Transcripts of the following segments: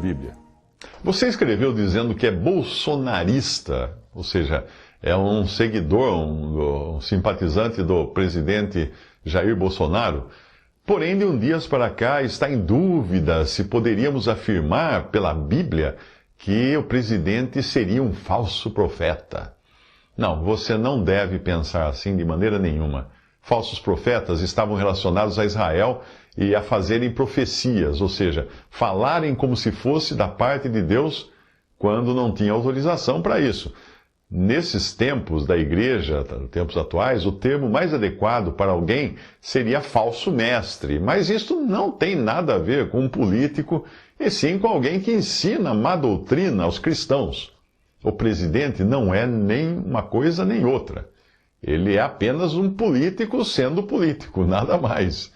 Bíblia. Você escreveu dizendo que é bolsonarista, ou seja, é um seguidor, um simpatizante do presidente Jair Bolsonaro. Porém, de uns dias para cá, está em dúvida se poderíamos afirmar pela Bíblia que o presidente seria um falso profeta. Não, você não deve pensar assim de maneira nenhuma. Falsos profetas estavam relacionados a Israel e a fazerem profecias, ou seja, falarem como se fosse da parte de Deus quando não tinha autorização para isso. Nesses tempos da igreja, tempos atuais, o termo mais adequado para alguém seria falso mestre, mas isso não tem nada a ver com um político, e sim com alguém que ensina má doutrina aos cristãos. O presidente não é nem uma coisa nem outra. Ele é apenas um político sendo político, nada mais.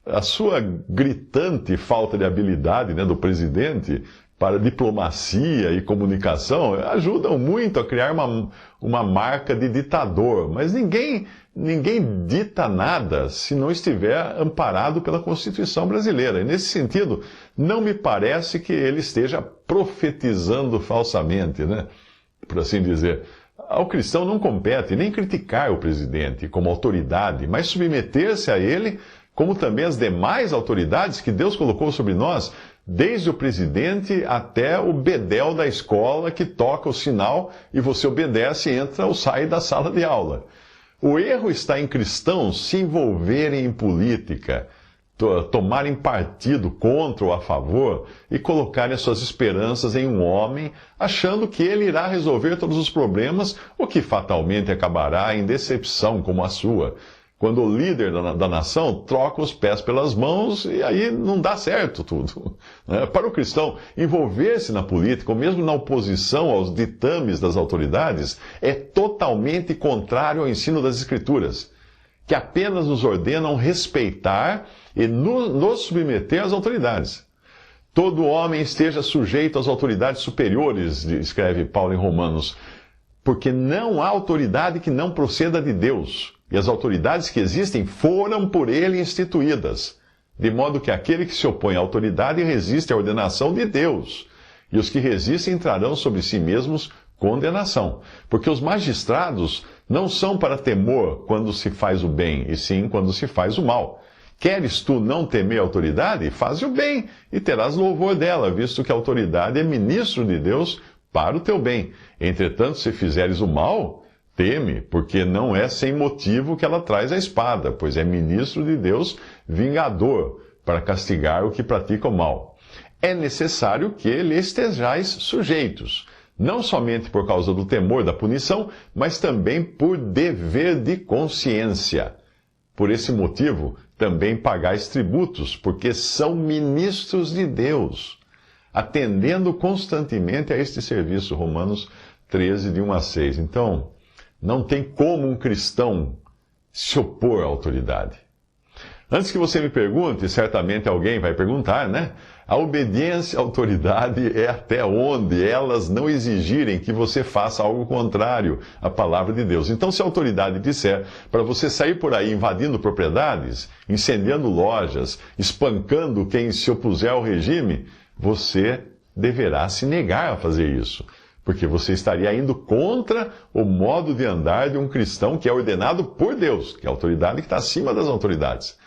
A sua gritante falta de habilidade, do presidente para diplomacia e comunicação ajudam muito a criar uma marca de ditador. Mas ninguém dita nada se não estiver amparado pela Constituição brasileira. E nesse sentido, não me parece que ele esteja profetizando falsamente, por assim dizer. Ao cristão não compete nem criticar o presidente como autoridade, mas submeter-se a ele, como também as demais autoridades que Deus colocou sobre nós, desde o presidente até o bedel da escola que toca o sinal e você obedece, entra ou sai da sala de aula. O erro está em cristãos se envolverem em política, tomarem partido contra ou a favor e colocarem as suas esperanças em um homem, achando que ele irá resolver todos os problemas, o que fatalmente acabará em decepção como a sua. Quando o líder da nação troca os pés pelas mãos e aí não dá certo tudo. Para o cristão, envolver-se na política, ou mesmo na oposição aos ditames das autoridades, é totalmente contrário ao ensino das Escrituras, que apenas nos ordenam respeitar e nos submeter às autoridades. Todo homem esteja sujeito às autoridades superiores, escreve Paulo em Romanos, porque não há autoridade que não proceda de Deus. E as autoridades que existem foram por ele instituídas, de modo que aquele que se opõe à autoridade resiste à ordenação de Deus, e os que resistem trarão sobre si mesmos condenação, porque os magistrados não são para temor quando se faz o bem, e sim quando se faz o mal. Queres tu não temer a autoridade? Faze o bem, e terás louvor dela, visto que a autoridade é ministro de Deus para o teu bem. Entretanto, se fizeres o mal, teme, porque não é sem motivo que ela traz a espada, pois é ministro de Deus, vingador, para castigar o que pratica o mal. É necessário que lhe estejais sujeitos, não somente por causa do temor da punição, mas também por dever de consciência. Por esse motivo, também pagais tributos, porque são ministros de Deus, atendendo constantemente a este serviço. Romanos 13, de 1 a 6. Então, não tem como um cristão se opor à autoridade. Antes que você me pergunte, certamente alguém vai perguntar, A obediência à autoridade é até onde elas não exigirem que você faça algo contrário à palavra de Deus. Então, se a autoridade disser para você sair por aí invadindo propriedades, incendiando lojas, espancando quem se opuser ao regime, você deverá se negar a fazer isso, porque você estaria indo contra o modo de andar de um cristão que é ordenado por Deus, que é a autoridade que está acima das autoridades.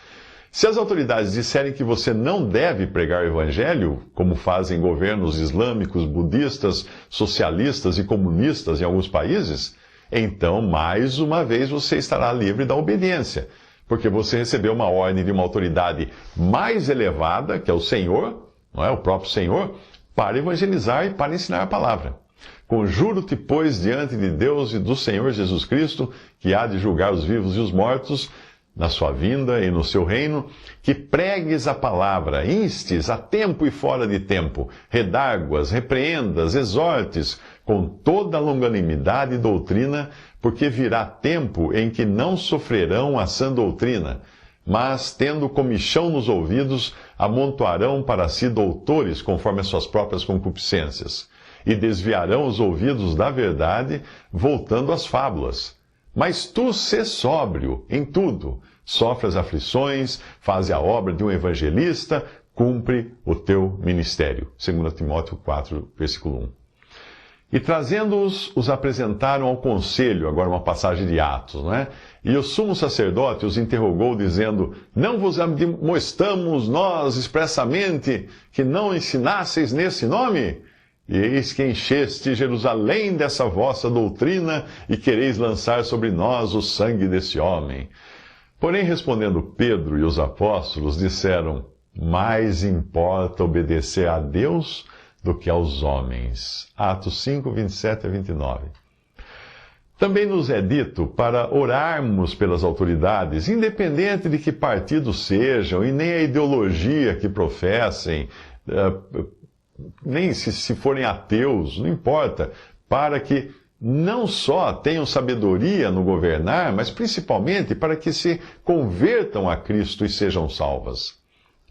Se as autoridades disserem que você não deve pregar o evangelho, como fazem governos islâmicos, budistas, socialistas e comunistas em alguns países, então, mais uma vez, você estará livre da obediência, porque você recebeu uma ordem de uma autoridade mais elevada, que é o Senhor, não é? O próprio Senhor, para evangelizar e para ensinar a palavra. Conjuro-te, pois, diante de Deus e do Senhor Jesus Cristo, que há de julgar os vivos e os mortos, na sua vinda e no seu reino, que pregues a palavra, instes a tempo e fora de tempo, redarguas, repreendas, exortes, com toda a longanimidade e doutrina, porque virá tempo em que não sofrerão a sã doutrina, mas, tendo comichão nos ouvidos, amontoarão para si doutores conforme as suas próprias concupiscências, e desviarão os ouvidos da verdade, voltando às fábulas. Mas tu sê sóbrio em tudo, sofre as aflições, faze a obra de um evangelista, cumpre o teu ministério. 2 Timóteo 4, versículo 1. E trazendo-os, os apresentaram ao conselho, agora uma passagem de Atos, não é? E o sumo sacerdote os interrogou, dizendo: não vos admoestamos nós expressamente que não ensinasseis nesse nome? E eis que encheste Jerusalém dessa vossa doutrina e quereis lançar sobre nós o sangue desse homem. Porém, respondendo Pedro e os apóstolos, disseram: mais importa obedecer a Deus do que aos homens. Atos 5, 27 a 29. Também nos é dito para orarmos pelas autoridades, independente de que partido sejam e nem a ideologia que professem, nem se forem ateus, não importa, para que não só tenham sabedoria no governar, mas principalmente para que se convertam a Cristo e sejam salvas.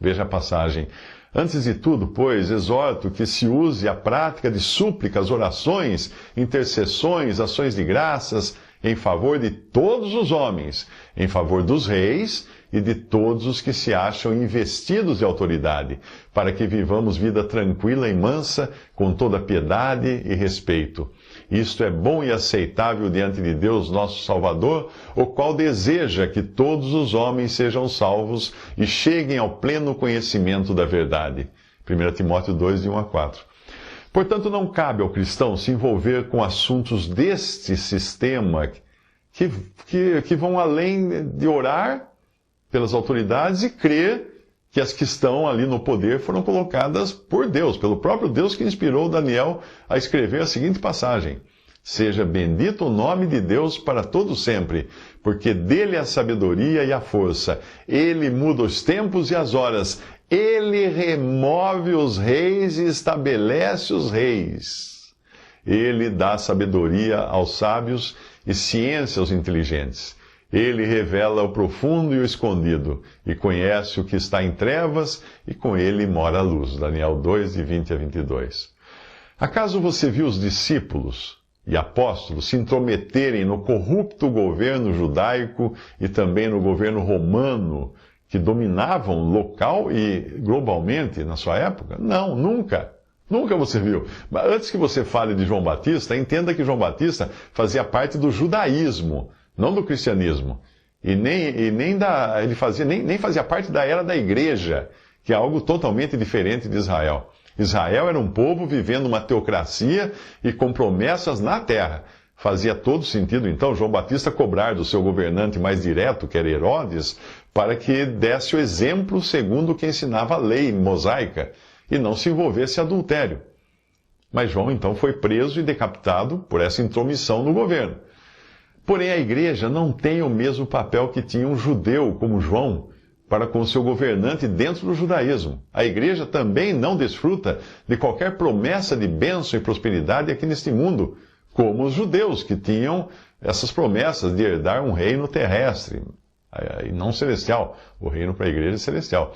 Veja a passagem. Antes de tudo, pois, exorto que se use a prática de súplicas, orações, intercessões, ações de graças em favor de todos os homens, em favor dos reis e de todos os que se acham investidos de autoridade, para que vivamos vida tranquila e mansa, com toda piedade e respeito. Isto é bom e aceitável diante de Deus, nosso Salvador, o qual deseja que todos os homens sejam salvos e cheguem ao pleno conhecimento da verdade. 1 Timóteo 2, de 1 a 4. Portanto, não cabe ao cristão se envolver com assuntos deste sistema que vão além de orar pelas autoridades e crer que as que estão ali no poder foram colocadas por Deus, pelo próprio Deus que inspirou Daniel a escrever a seguinte passagem: seja bendito o nome de Deus para todo sempre, porque dele é a sabedoria e a força. Ele muda os tempos e as horas. Ele remove os reis e estabelece os reis. Ele dá sabedoria aos sábios e ciência aos inteligentes. Ele revela o profundo e o escondido, e conhece o que está em trevas, e com ele mora a luz. Daniel 2, de 20 a 22. Acaso você viu os discípulos e apóstolos se intrometerem no corrupto governo judaico e também no governo romano, que dominavam local e globalmente na sua época? Não, nunca. Nunca você viu. Mas antes que você fale de João Batista, entenda que João Batista fazia parte do judaísmo, não do cristianismo. E nem fazia parte da era da igreja, que é algo totalmente diferente de Israel. Israel era um povo vivendo uma teocracia e com promessas na terra. Fazia todo sentido, então, João Batista cobrar do seu governante mais direto, que era Herodes, para que desse o exemplo segundo o que ensinava a lei mosaica e não se envolvesse em adultério. Mas João, então, foi preso e decapitado por essa intromissão no governo. Porém, a igreja não tem o mesmo papel que tinha um judeu como João para com seu governante dentro do judaísmo. A igreja também não desfruta de qualquer promessa de bênção e prosperidade aqui neste mundo, como os judeus, que tinham essas promessas de herdar um reino terrestre, e não celestial. O reino para a igreja é celestial.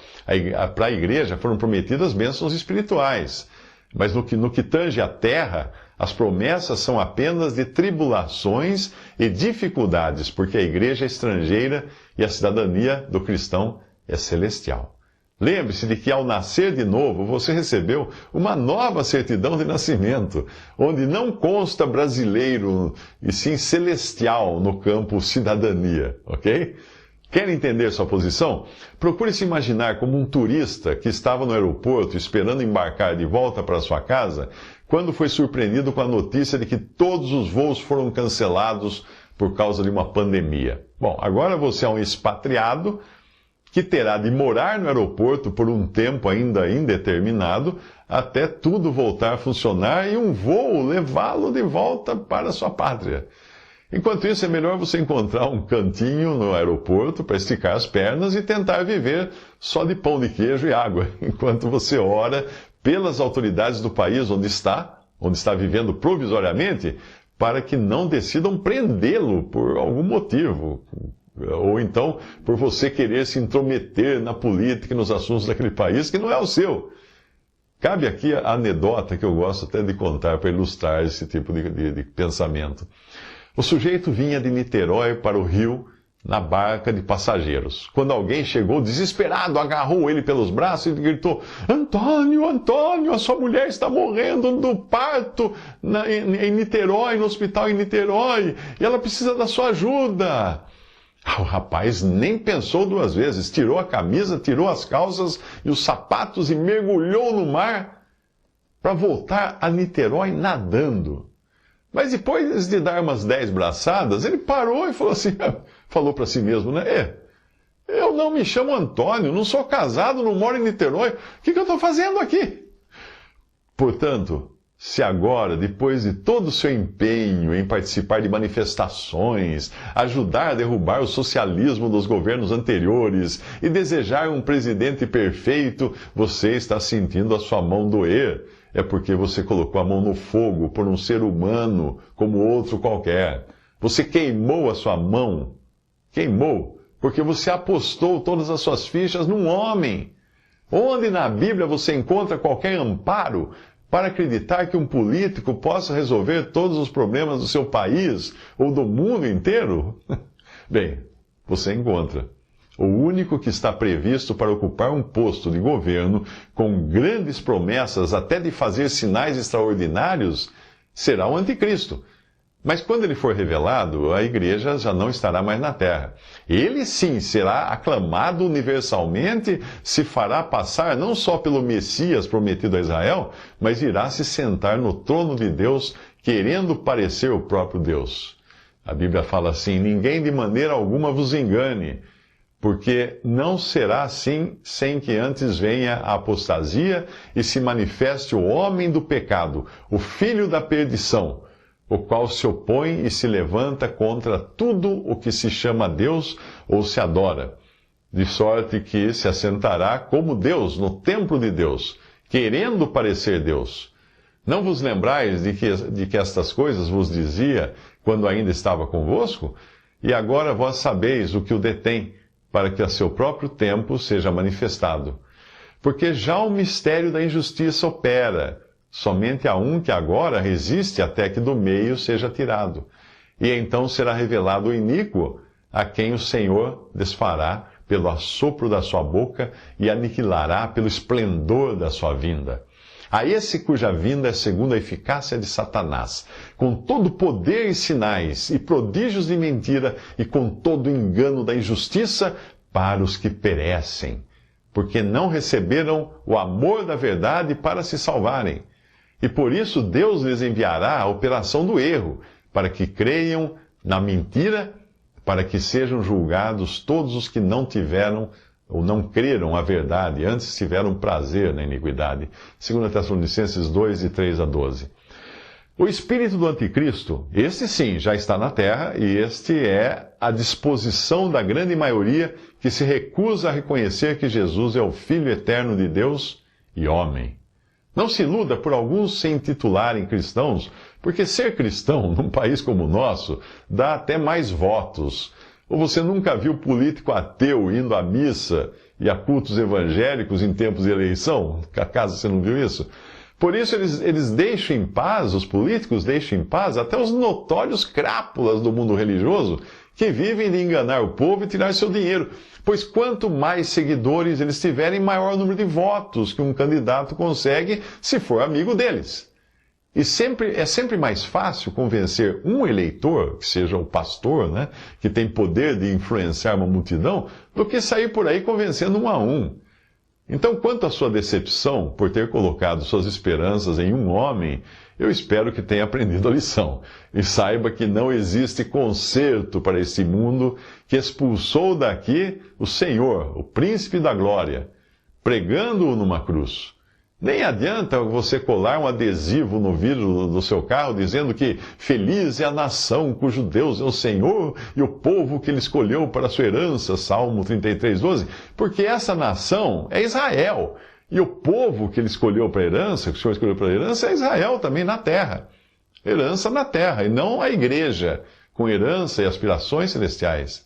Para a igreja foram prometidas bênçãos espirituais, mas no que tange a terra, as promessas são apenas de tribulações e dificuldades, porque a igreja é estrangeira e a cidadania do cristão é celestial. Lembre-se de que ao nascer de novo, você recebeu uma nova certidão de nascimento, onde não consta brasileiro, e sim celestial no campo cidadania, ok? Quer entender sua posição? Procure se imaginar como um turista que estava no aeroporto esperando embarcar de volta para sua casa, quando foi surpreendido com a notícia de que todos os voos foram cancelados por causa de uma pandemia. Bom, agora você é um expatriado que terá de morar no aeroporto por um tempo ainda indeterminado, até tudo voltar a funcionar e um voo levá-lo de volta para sua pátria. Enquanto isso, é melhor você encontrar um cantinho no aeroporto para esticar as pernas e tentar viver só de pão de queijo e água, enquanto você ora pelas autoridades do país onde está vivendo provisoriamente, para que não decidam prendê-lo por algum motivo, ou então por você querer se intrometer na política e nos assuntos daquele país que não é o seu. Cabe aqui a anedota que eu gosto até de contar para ilustrar esse tipo de pensamento. O sujeito vinha de Niterói para o Rio na barca de passageiros. Quando alguém chegou desesperado, agarrou ele pelos braços e gritou: Antônio, Antônio, a sua mulher está morrendo do parto em Niterói, no hospital em Niterói, e ela precisa da sua ajuda. O rapaz nem pensou duas vezes, tirou a camisa, tirou as calças e os sapatos e mergulhou no mar para voltar a Niterói nadando. Mas depois de dar umas 10 braçadas, ele parou e falou assim, falou para si mesmo, né? Eu não me chamo Antônio, não sou casado, não moro em Niterói, o que eu estou fazendo aqui? Portanto, se agora, depois de todo o seu empenho em participar de manifestações, ajudar a derrubar o socialismo dos governos anteriores e desejar um presidente perfeito, você está sentindo a sua mão doer, é porque você colocou a mão no fogo por um ser humano como outro qualquer. Você queimou a sua mão. Queimou, porque você apostou todas as suas fichas num homem. Onde na Bíblia você encontra qualquer amparo para acreditar que um político possa resolver todos os problemas do seu país ou do mundo inteiro? Bem, você encontra. O único que está previsto para ocupar um posto de governo com grandes promessas, até de fazer sinais extraordinários, será o anticristo. Mas quando ele for revelado, a igreja já não estará mais na terra. Ele sim será aclamado universalmente, se fará passar não só pelo Messias prometido a Israel, mas irá se sentar no trono de Deus, querendo parecer o próprio Deus. A Bíblia fala assim: ninguém de maneira alguma vos engane, porque não será assim sem que antes venha a apostasia e se manifeste o homem do pecado, o filho da perdição, o qual se opõe e se levanta contra tudo o que se chama Deus ou se adora, de sorte que se assentará como Deus no templo de Deus, querendo parecer Deus. Não vos lembrais de que estas coisas vos dizia quando ainda estava convosco? E agora vós sabeis o que o detém, para que a seu próprio tempo seja manifestado. Porque já o mistério da injustiça opera, somente há um que agora resiste até que do meio seja tirado. E então será revelado o iníquo, a quem o Senhor desfará pelo assopro da sua boca e aniquilará pelo esplendor da sua vinda. A esse cuja vinda é segundo a eficácia de Satanás, com todo poder e sinais, e prodígios de mentira, e com todo engano da injustiça para os que perecem, porque não receberam o amor da verdade para se salvarem. E por isso Deus lhes enviará a operação do erro, para que creiam na mentira, para que sejam julgados todos os que não tiveram ou não creram a verdade, antes tiveram prazer na iniquidade. 2 Tessalonicenses 2, de 3 a 12. O espírito do anticristo, este sim, já está na terra, e este é a disposição da grande maioria que se recusa a reconhecer que Jesus é o Filho eterno de Deus e homem. Não se iluda por alguns se intitularem cristãos, porque ser cristão num país como o nosso dá até mais votos. Ou você nunca viu político ateu indo à missa e a cultos evangélicos em tempos de eleição? Acaso você não viu isso? Por isso eles deixam em paz, os políticos deixam em paz até os notórios crápulas do mundo religioso que vivem de enganar o povo e tirar seu dinheiro. Pois quanto mais seguidores eles tiverem, maior o número de votos que um candidato consegue se for amigo deles. E é sempre mais fácil convencer um eleitor, que seja o pastor, né, que tem poder de influenciar uma multidão, do que sair por aí convencendo um a um. Então, quanto à sua decepção por ter colocado suas esperanças em um homem, eu espero que tenha aprendido a lição. E saiba que não existe conserto para esse mundo que expulsou daqui o Senhor, o Príncipe da Glória, pregando-o numa cruz. Nem adianta você colar um adesivo no vidro do seu carro dizendo que feliz é a nação cujo Deus é o Senhor e o povo que ele escolheu para a sua herança, Salmo 33, 12, porque essa nação é Israel. E o povo que ele escolheu para a herança, que o Senhor escolheu para a herança, é Israel também na terra. Herança na terra, e não a igreja, com herança e aspirações celestiais.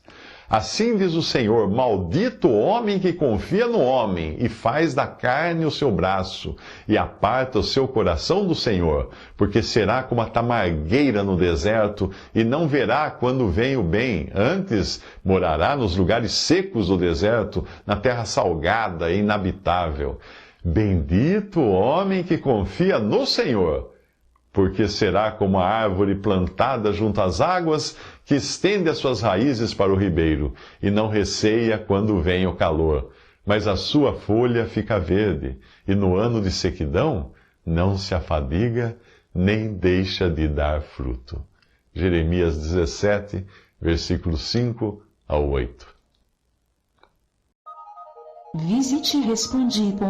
Assim diz o Senhor: maldito o homem que confia no homem e faz da carne o seu braço e aparta o seu coração do Senhor, porque será como a tamargueira no deserto e não verá quando vem o bem. Antes morará nos lugares secos do deserto, na terra salgada e inabitável. Bendito o homem que confia no Senhor, porque será como a árvore plantada junto às águas, que estende as suas raízes para o ribeiro, e não receia quando vem o calor. Mas a sua folha fica verde, e no ano de sequidão não se afadiga, nem deixa de dar fruto. Jeremias 17, versículos 5 ao 8. Visite Respondi.